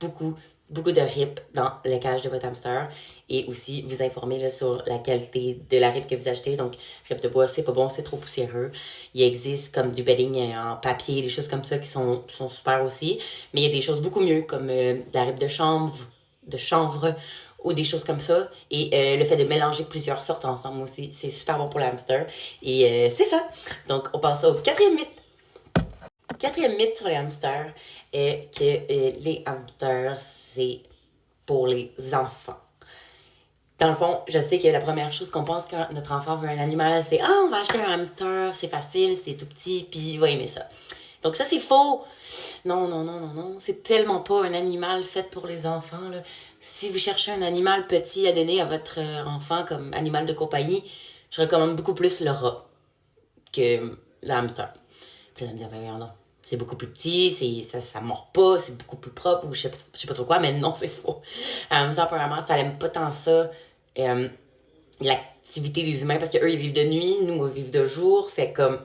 beaucoup de RIP dans le cage de votre hamster et aussi vous informer là, sur la qualité de la RIP que vous achetez. Donc, RIP de bois, c'est pas bon, c'est trop poussiéreux. Il existe comme du bedding en papier, des choses comme ça qui sont super aussi. Mais il y a des choses beaucoup mieux comme de la RIP de chanvre ou des choses comme ça. Et le fait de mélanger plusieurs sortes ensemble aussi, c'est super bon pour le hamster. Et c'est ça. Donc, on passe au quatrième mythe. Quatrième mythe sur les hamsters est que les hamsters, c'est pour les enfants. Dans le fond, je sais que la première chose qu'on pense quand notre enfant veut un animal, c'est « Ah, on va acheter un hamster, c'est facile, c'est tout petit, puis il va aimer ça. » Donc ça, c'est faux. Non, non, non, non, non. C'est tellement pas un animal fait pour les enfants, là. Si vous cherchez un animal petit à donner à votre enfant comme animal de compagnie, je recommande beaucoup plus le rat que le hamster. Puis là, elle me dit, ben voyons donc, c'est beaucoup plus petit, ça mord pas, c'est beaucoup plus propre, ou je sais pas trop quoi, mais non, c'est faux. Apparemment, ça n'aime pas tant ça, l'activité des humains, parce qu'eux, ils vivent de nuit, nous, on vit de jour, fait comme,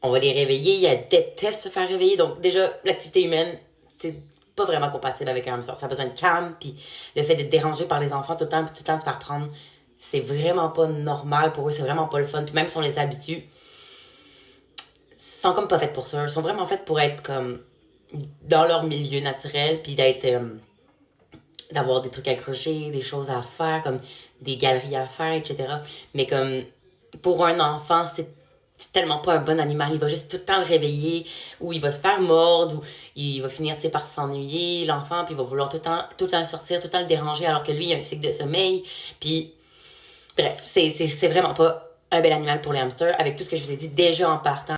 on va les réveiller, ils détestent se faire réveiller, donc déjà, l'activité humaine, c'est pas vraiment compatible avec un hamster. Ça a besoin de calme, puis le fait d'être dérangé par les enfants tout le temps, puis tout le temps de se faire prendre, c'est vraiment pas normal pour eux, c'est vraiment pas le fun, puis même si on les habitue, sont comme pas faites pour ça. Ils sont vraiment faites pour être comme dans leur milieu naturel, puis d'avoir des trucs à accrocher, des choses à faire, comme des galeries à faire, etc. Mais comme pour un enfant, c'est tellement pas un bon animal. Il va juste tout le temps le réveiller, ou il va se faire mordre, ou il va finir par s'ennuyer, l'enfant, puis il va vouloir tout le temps le sortir, tout le temps le déranger, alors que lui, il a un cycle de sommeil. Puis, bref, c'est vraiment pas un bel animal pour les hamsters, avec tout ce que je vous ai dit déjà en partant.